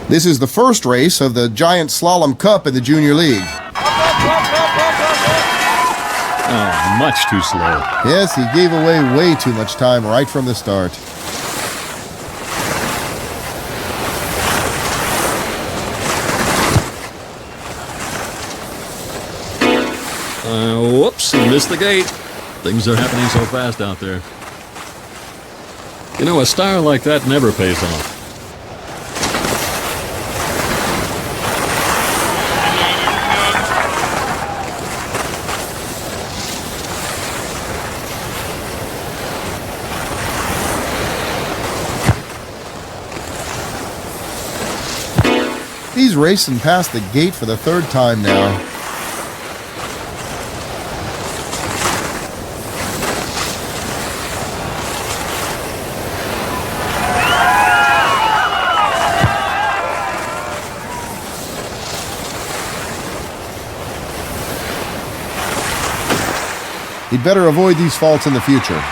This is the first race of the Giant Slalom Cup in the Junior League. Oh, much too slow. Yes, he gave away way too much time right from the start. Whoops, he missed the gate. Things are happening so fast out there. You know, a style like that never pays off. He's racing past the gate for the third time now. He'd better avoid these faults in the future.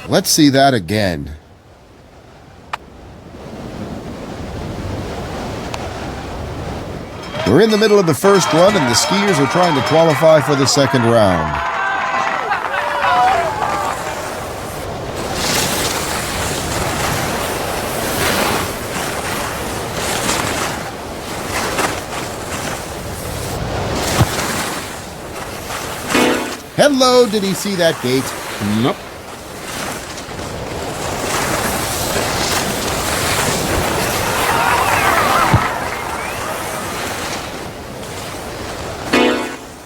Let's see that again. We're in the middle of the first run and the skiers are trying to qualify for the second round. Hello, did he see that gate? Nope.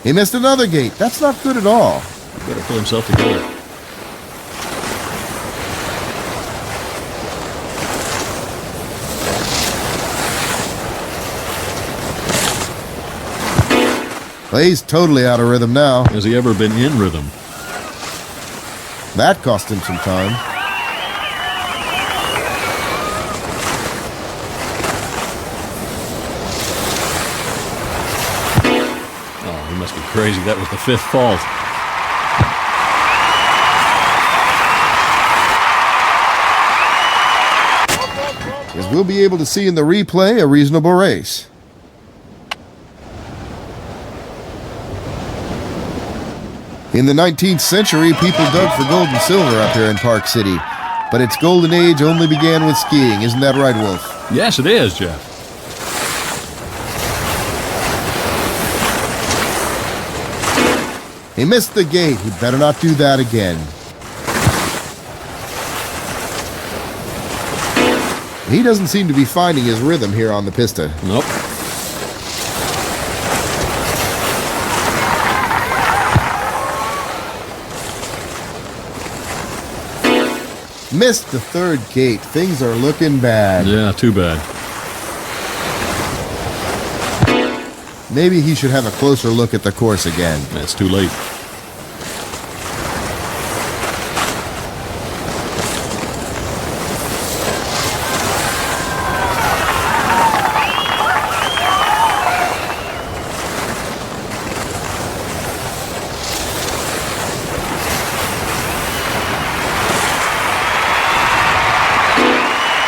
He missed another gate. That's not good at all. He better pull himself together. Well, he's totally out of rhythm now. Has he ever been in rhythm? That cost him some time. Oh, he must be crazy. That was the fifth fault. As we'll be able to see in the replay, a reasonable race. In the 19th century, people dug for gold and silver up here in Park City. But its golden age only began with skiing. Isn't that right, Wolf? Yes, it is, Jeff. He missed the gate. He'd better not do that again. He doesn't seem to be finding his rhythm here on the pista. Nope. Missed the third gate. Things are looking bad. Yeah, too bad. Maybe he should have a closer look at the course again. That's too late.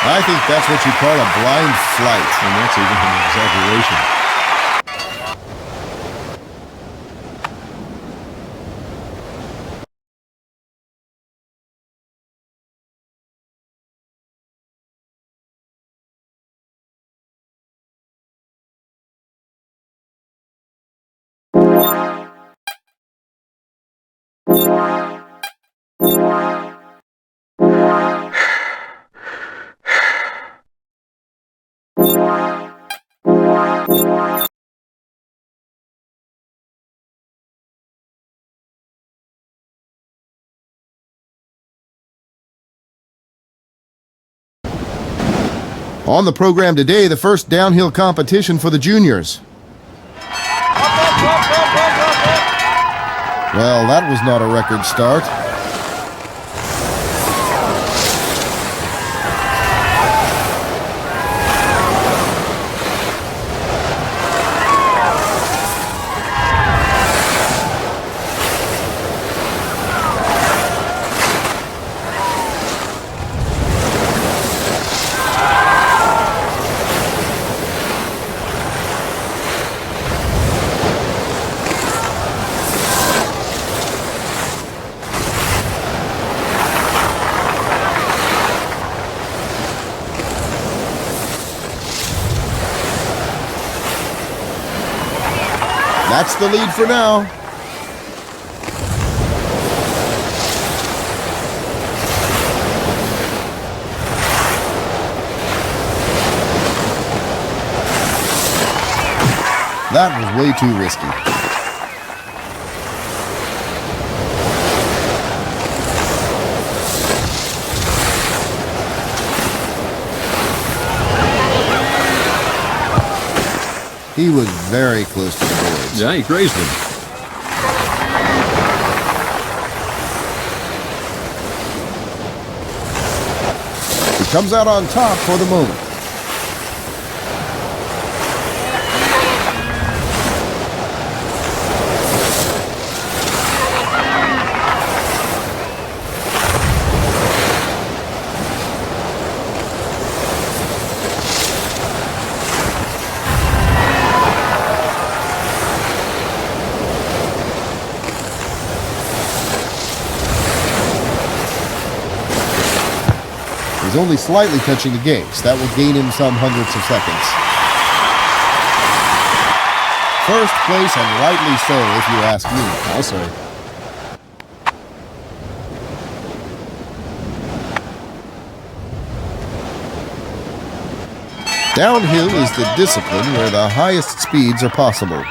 I think that's what you call a blind flight. And that's even an exaggeration. On the program today, the first downhill competition for the juniors. Well, that was not a record start. That's the lead for now. That was way too risky. He was very close to the boards. Yeah, he grazed him. He comes out on top for the moment. He's only slightly touching the gates. That will gain him some hundredths of seconds. First place, and rightly so, if you ask me. I'll say. Downhill is the discipline where the highest speeds are possible.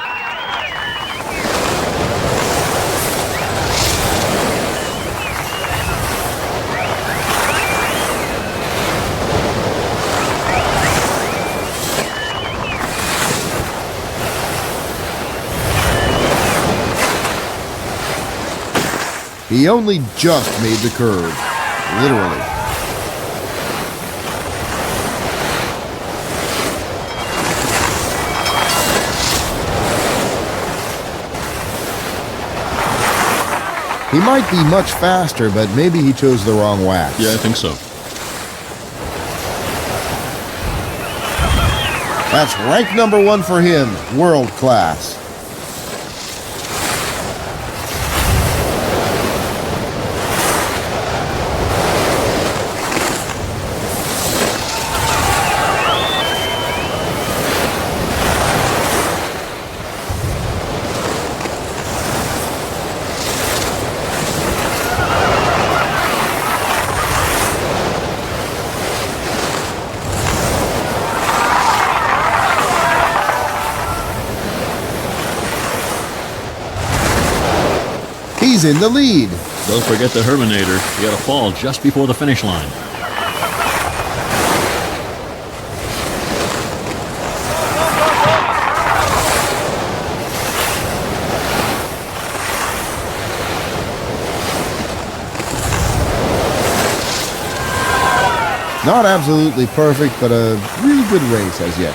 He only just made the curve, literally. He might be much faster, but maybe he chose the wrong wax. Yeah, I think so. That's rank number 1 for him, world class. He's in the lead. Don't forget the Herminator. He had a fall just before the finish line. Not absolutely perfect, but a really good race as yet.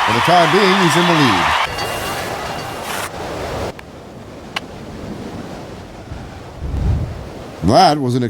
For the time being, he's in the lead. That was an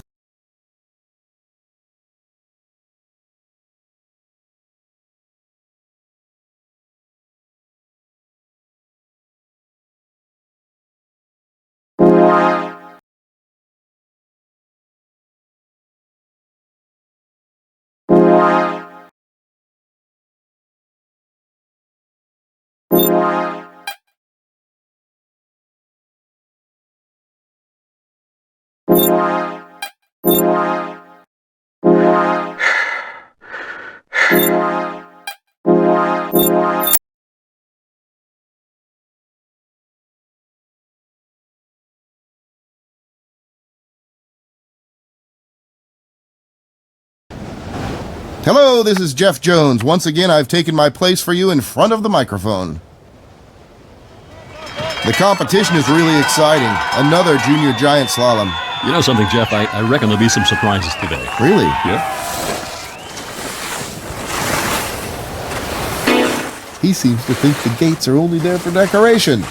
Hello, this is Jeff Jones. Once again, I've taken my place for you in front of the microphone. The competition is really exciting. Another junior giant slalom. You know something, Jeff? I reckon there'll be some surprises today. Really? Yeah. He seems to think the gates are only there for decoration.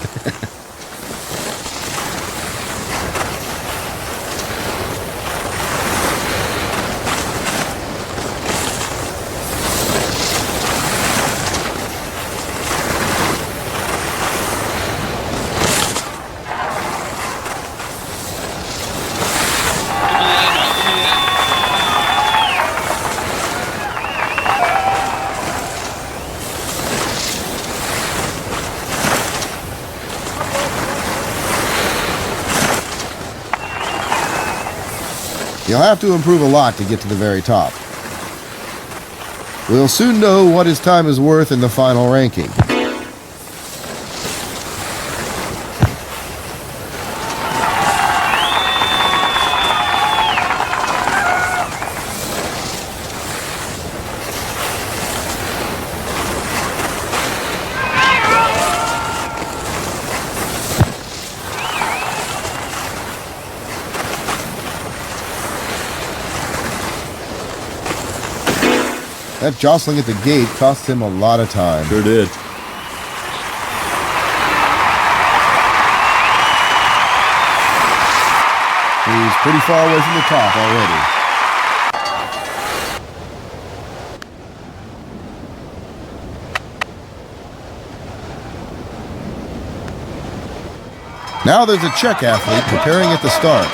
You'll have to improve a lot to get to the very top. We'll soon know what his time is worth in the final ranking. That jostling at the gate cost him a lot of time. Sure did. He's pretty far away from the top already. Now there's a Czech athlete preparing at the start.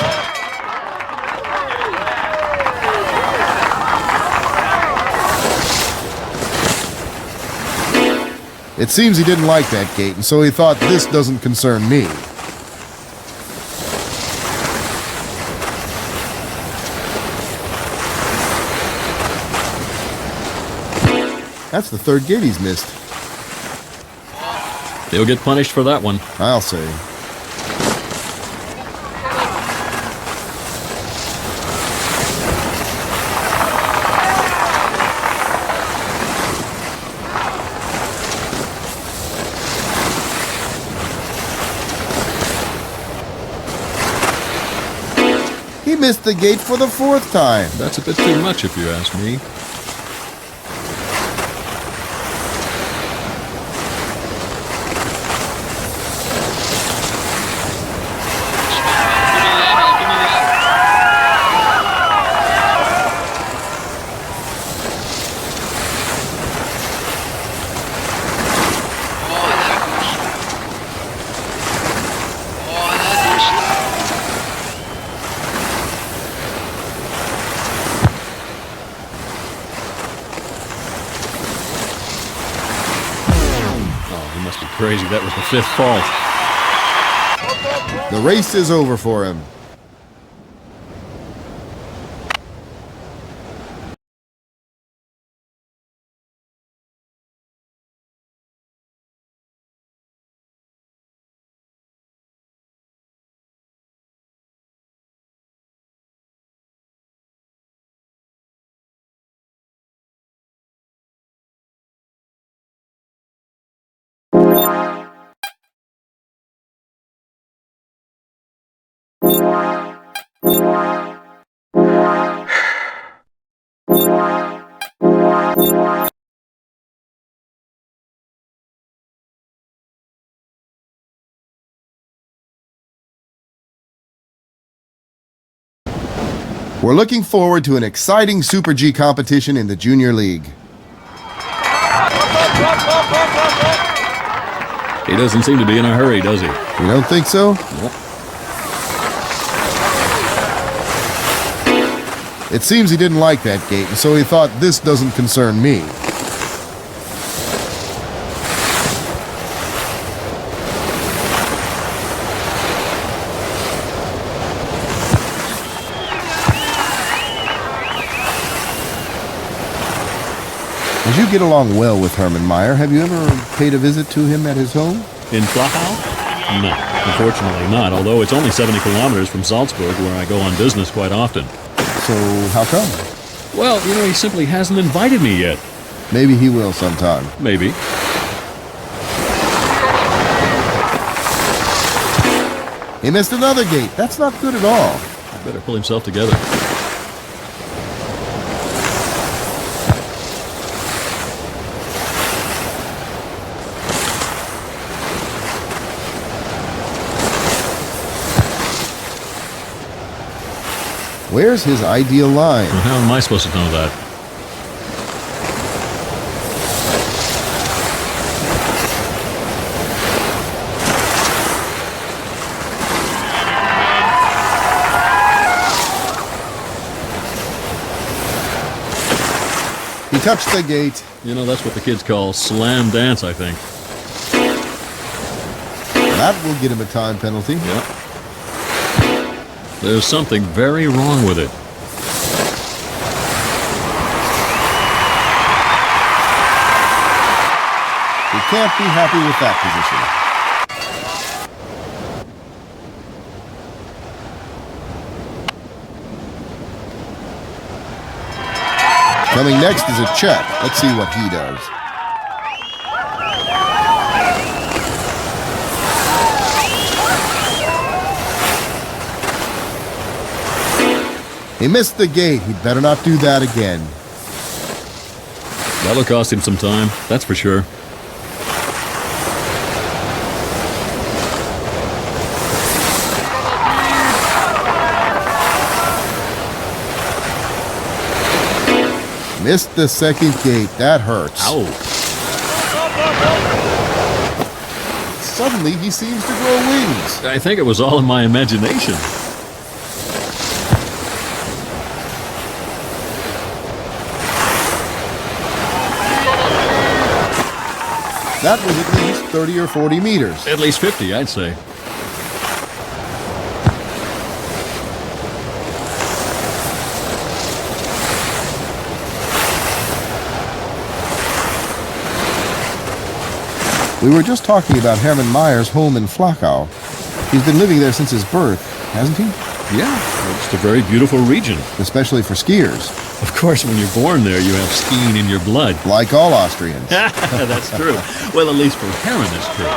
It seems he didn't like that gate, and so he thought, this doesn't concern me. That's the third gate he's missed. He'll get punished for that one. I'll say. He missed the gate for the fourth time. That's a bit too much if you ask me. Must be crazy. That was the fifth fault. The race is over for him. We're looking forward to an exciting Super G competition in the Junior League. He doesn't seem to be in a hurry, does he? You don't think so? Nope. It seems he didn't like that gate, and so he thought, this doesn't concern me. As you get along well with Herman Meyer, have you ever paid a visit to him at his home? In Flachau? No, unfortunately not, although it's only 70 kilometers from Salzburg, where I go on business quite often. So, how come? Well, he simply hasn't invited me yet. Maybe he will sometime. Maybe. He missed another gate. That's not good at all. Better pull himself together. Where's his ideal line? Well, how am I supposed to know that? He touched the gate. That's what the kids call slam dance, I think. That will get him a time penalty. Yep. There's something very wrong with it. He can't be happy with that position. Coming next is a check. Let's see what he does. He missed the gate. He'd better not do that again. That'll cost him some time, that's for sure. Missed the second gate. That hurts. Ow. Suddenly, he seems to grow wings. I think it was all in my imagination. That was at least 30 or 40 meters. At least 50, I'd say. We were just talking about Herman Meyer's home in Flachau. He's been living there since his birth, hasn't he? Yeah, it's a very beautiful region. Especially for skiers. Of course, when you're born there, you have skiing in your blood. Like all Austrians. That's true. Well, at least for Herman, it's true.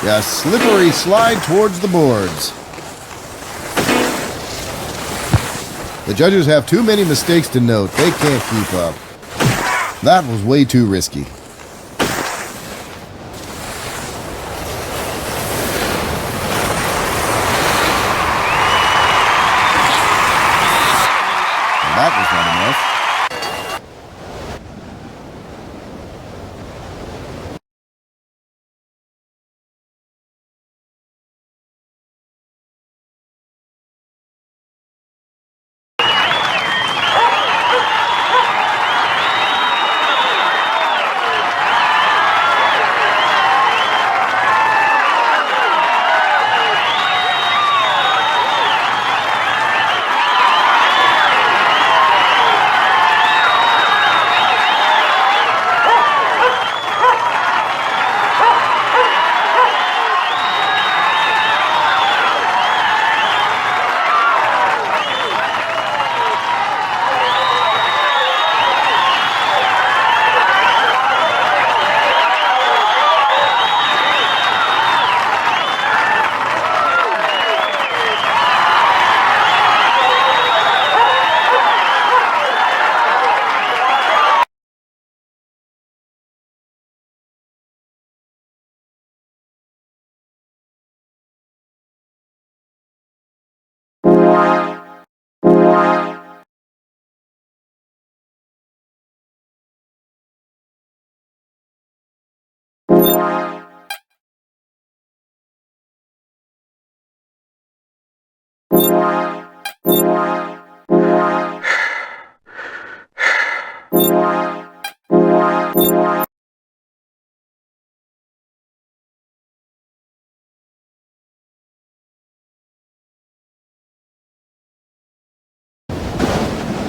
A slippery slide towards the boards. The judges have too many mistakes to note. They can't keep up. That was way too risky. That was not enough.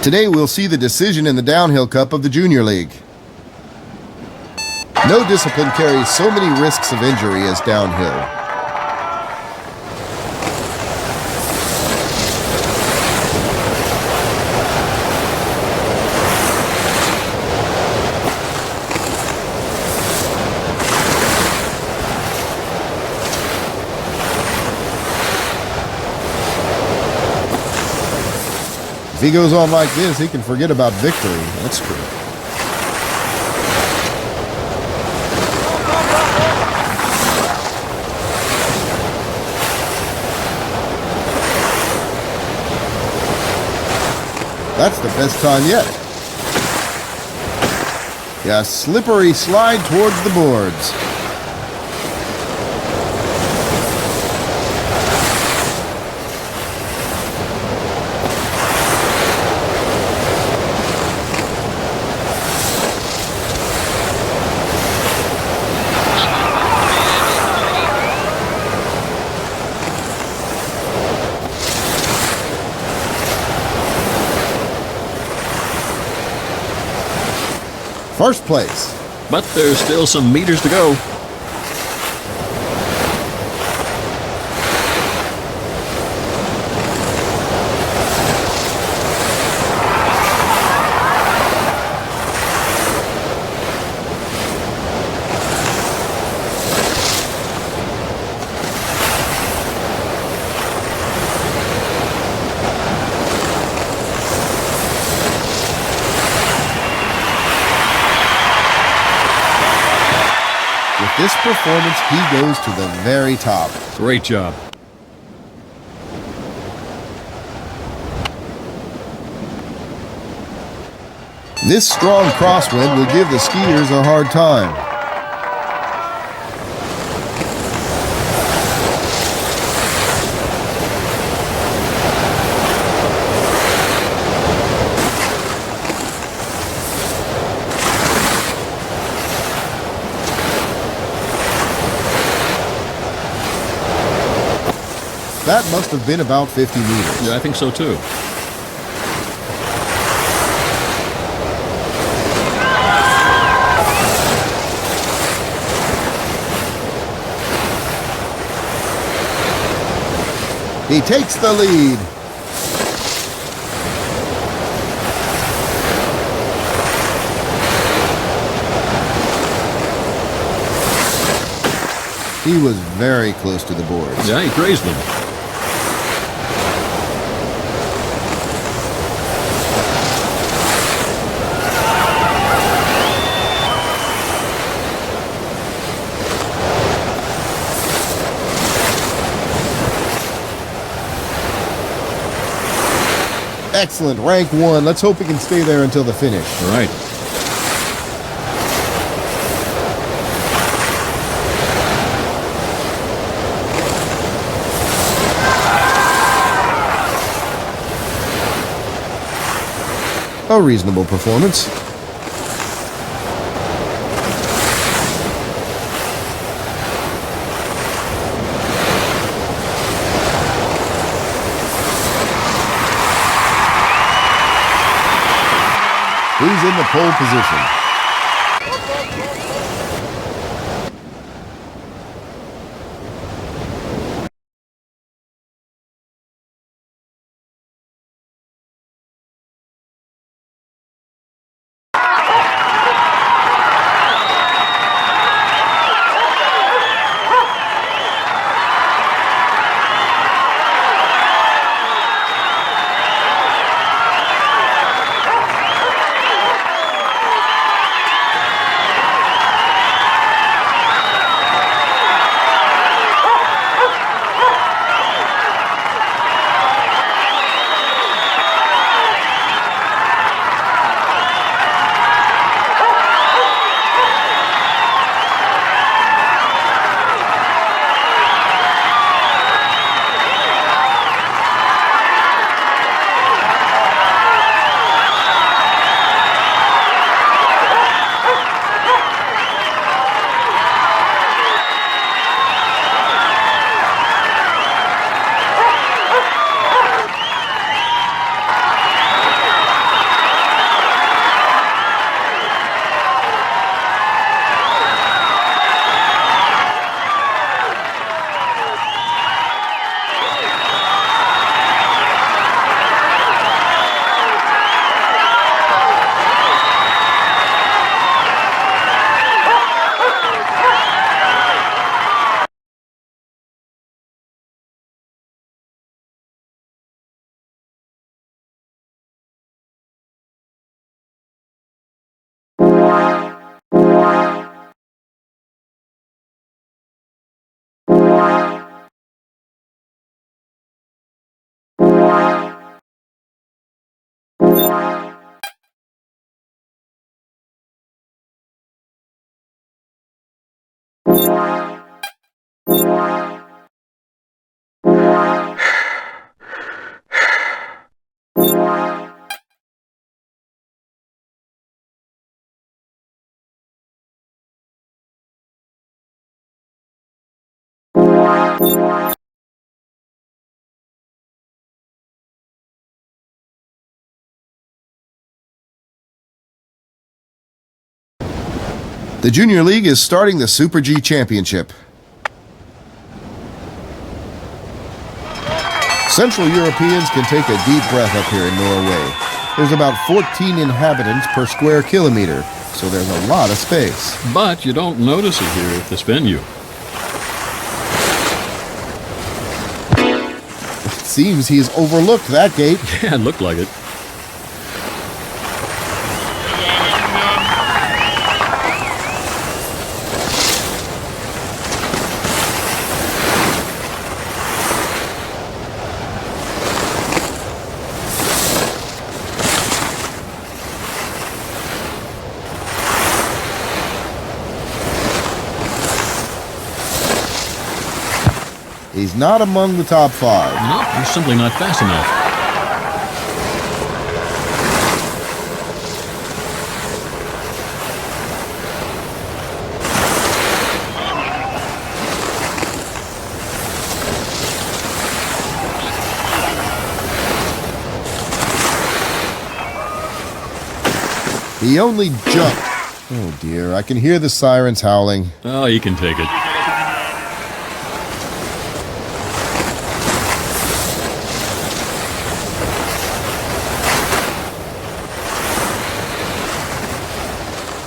Today we'll see the decision in the Downhill Cup of the Junior League. No discipline carries so many risks of injury as downhill. he goes on like this, he can forget about victory. That's true. That's the best time yet. Yeah, slippery slide towards the boards. First place. But there's still some meters to go. With this performance, he goes to the very top. Great job. This strong crosswind will give the skiers a hard time. That must have been about 50 meters. Yeah, I think so too. He takes the lead. He was very close to the boards. Yeah, he grazed them. Excellent, rank 1. Let's hope he can stay there until the finish. All right. A reasonable performance. He's in the pole position. The Junior League is starting the Super G Championship. Central Europeans can take a deep breath up here in Norway. There's about 14 inhabitants per square kilometer, so there's a lot of space. But you don't notice it here at this venue. It seems he's overlooked that gate. Yeah, it looked like it. He's not among the top 5. No, he's simply not fast enough. He only jumped. Oh dear, I can hear the sirens howling. Oh, he can take it.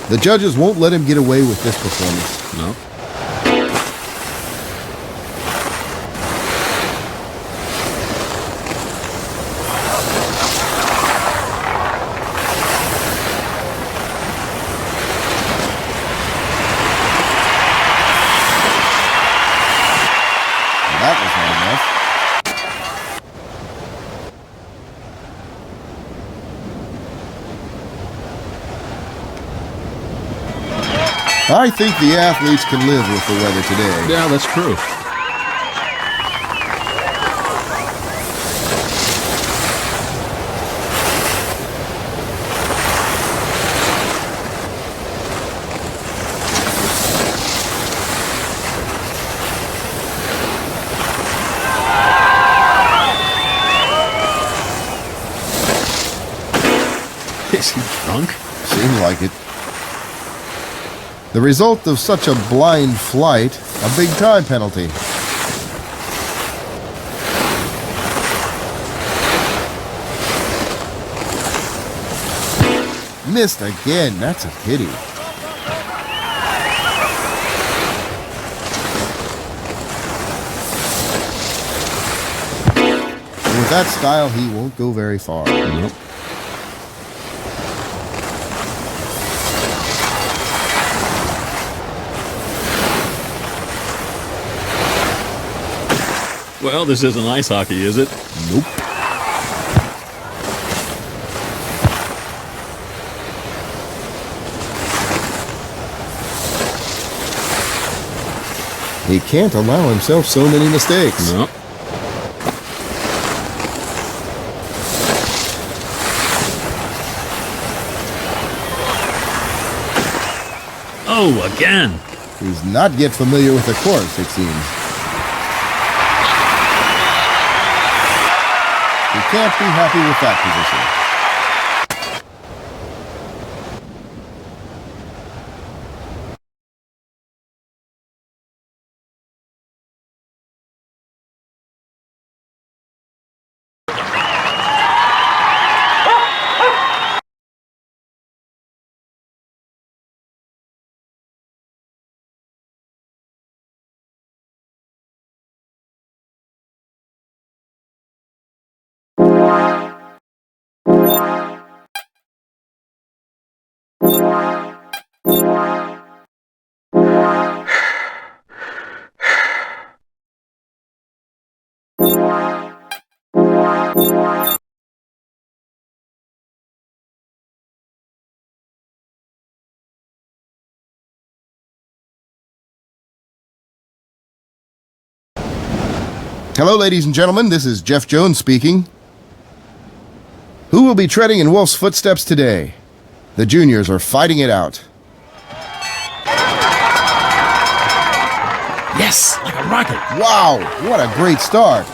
The judges won't let him get away with this performance. No. That was not enough. I think the athletes can live with the weather today. Yeah, that's true. Is he drunk? Seemed like it. The result of such a blind flight, a big time penalty. Missed again, that's a pity. With that style, he won't go very far. Nope. Well, this isn't ice hockey, is it? Nope. He can't allow himself so many mistakes. No. Oh, again. He's not yet familiar with the course, it seems. He can't be happy with that position. Hello, ladies and gentlemen. This is Jeff Jones speaking. Who will be treading in Wolf's footsteps today? The juniors are fighting it out. Yes, like a rocket. Wow, what a great start.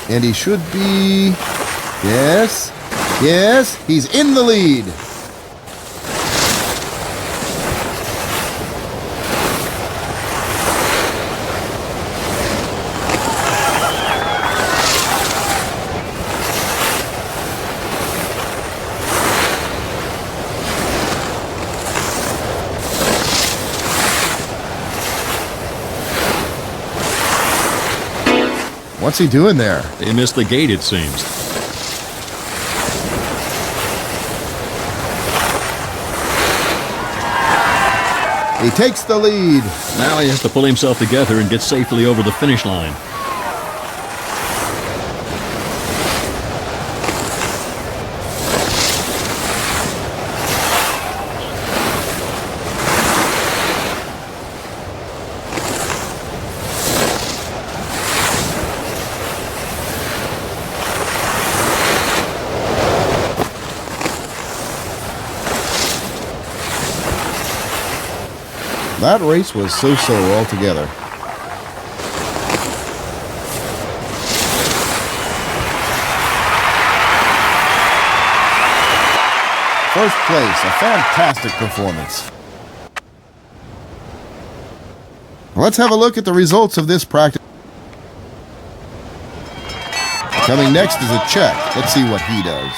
And he should be... Yes, he's in the lead. What's he doing there? They missed the gate, it seems. He takes the lead. Now he has to pull himself together and get safely over the finish line. That race was so-so altogether. First place, a fantastic performance. Let's have a look at the results of this practice. Coming next is a check. Let's see what he does.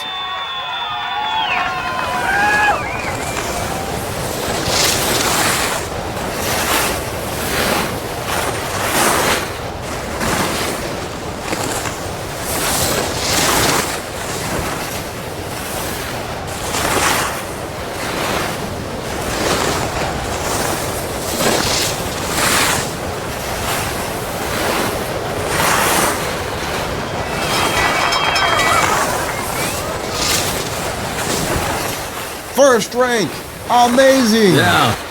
First rank! Amazing! Yeah.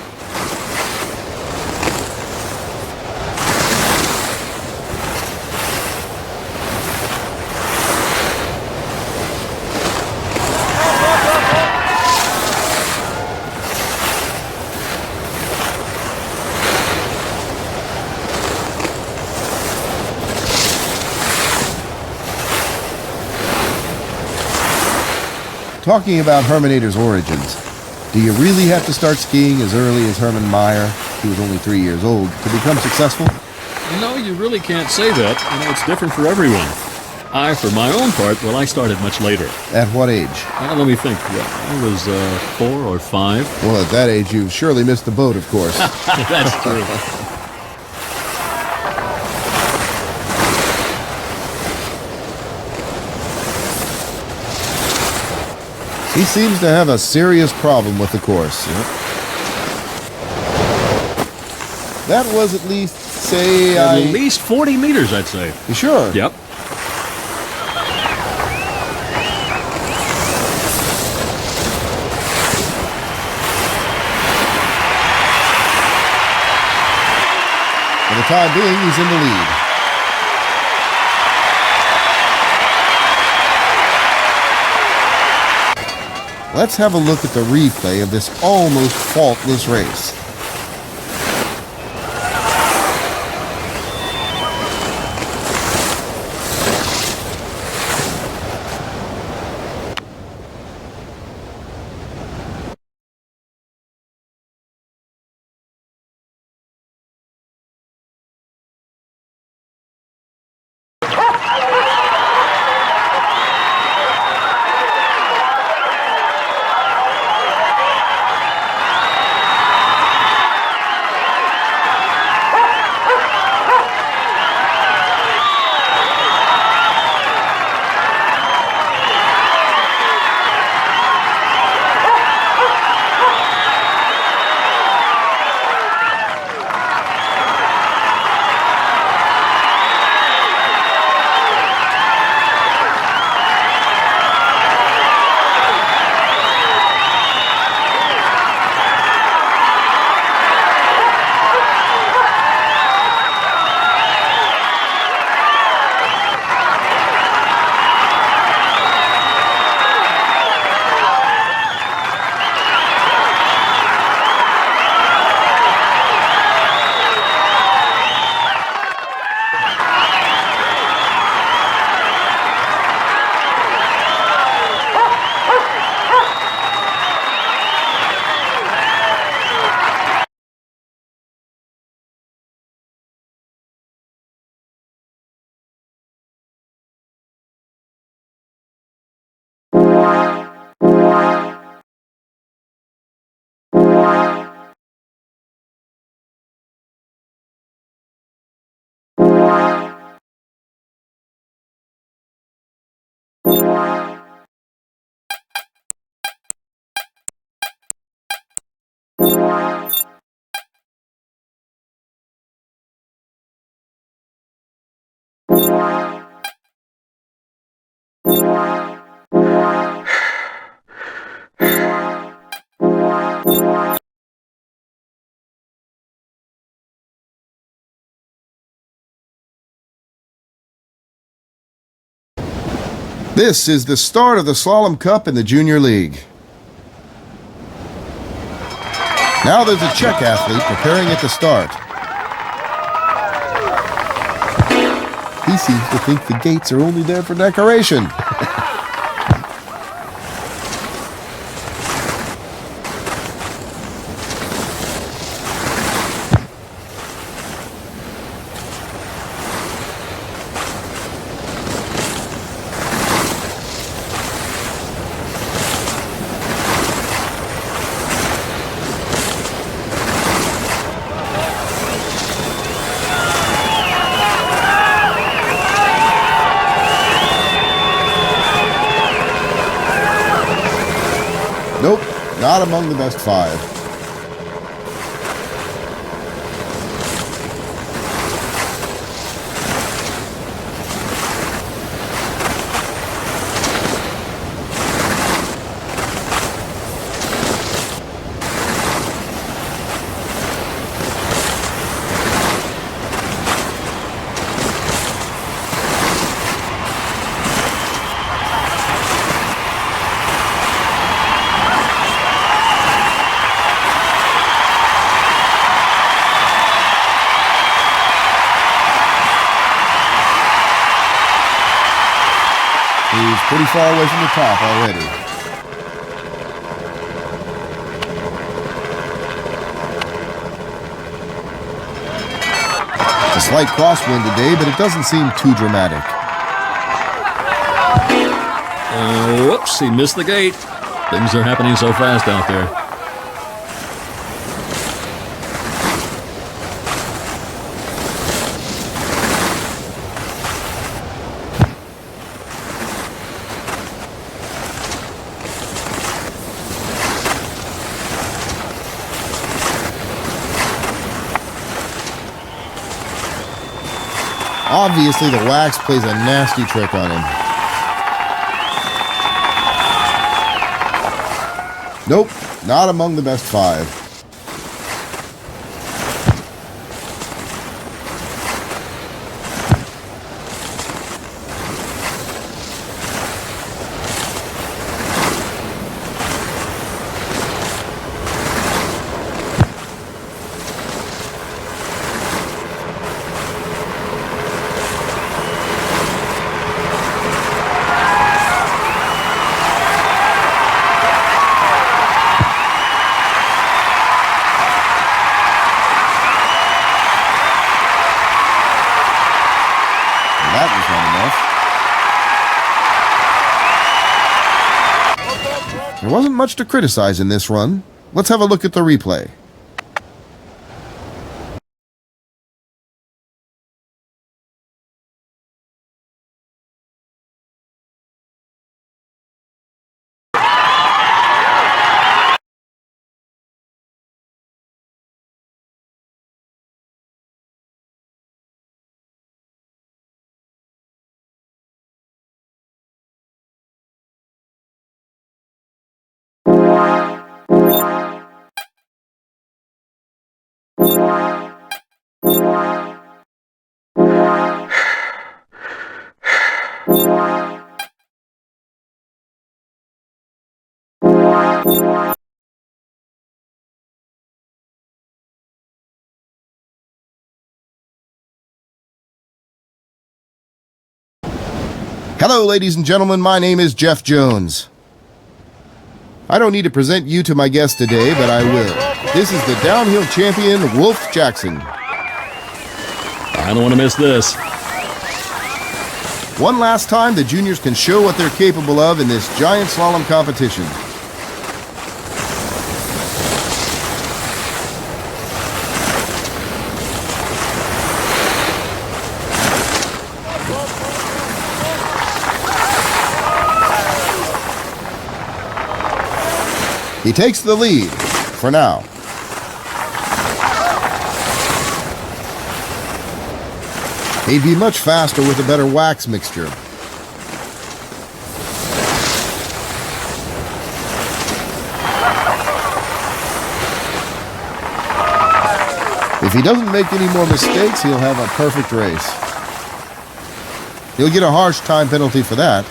Talking about Herminator's origins, do you really have to start skiing as early as Herman Meyer, who was only 3 years old, to become successful? No, you really can't say that. It's different for everyone. For my own part, I started much later. At what age? Let me think. I was 4 or 5. Well, at that age, you surely missed the boat, of course. That's true. He seems to have a serious problem with the course. Yep. That was at least, say, At least 40 meters, I'd say. You sure? Yep. For the time being, he's in the lead. Let's have a look at the replay of this almost faultless race. This is the start of the Slalom Cup in the Junior League. Now there's a Czech athlete preparing at the start. He seems to think the gates are only there for decoration. Nope, not among the best five. He's pretty far away from the top already. A slight crosswind today, but it doesn't seem too dramatic. Whoops, he missed the gate. Things are happening so fast out there. Obviously, the wax plays a nasty trick on him. Nope, not among the best five. That was not enough. There wasn't much to criticize in this run. Let's have a look at the replay. Hello, ladies and gentlemen. My name is Jeff Jones. I don't need to present you to my guest today, but I will. This is the downhill champion, Wolf Jackson. I don't want to miss this. One last time, the juniors can show what they're capable of in this giant slalom competition. He takes the lead for now. He'd be much faster with a better wax mixture. If he doesn't make any more mistakes, he'll have a perfect race. He'll get a harsh time penalty for that.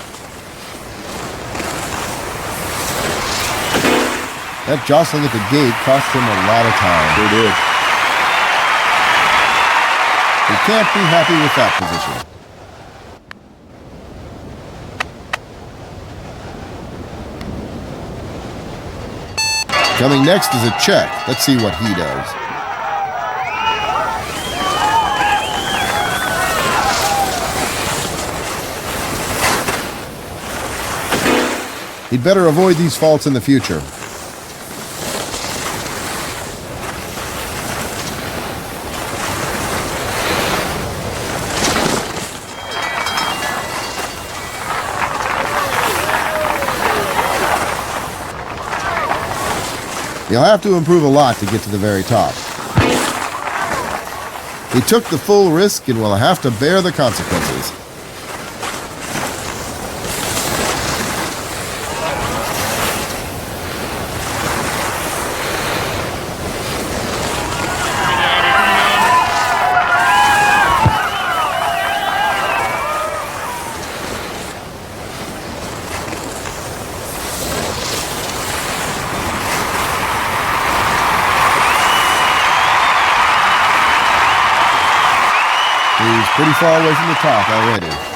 That jostling at the gate cost him a lot of time. Sure did. He can't be happy with that position. Coming next is a check. Let's see what he does. He'd better avoid these faults in the future. He'll have to improve a lot to get to the very top. He took the full risk and will have to bear the consequences. He's pretty far away from the top already.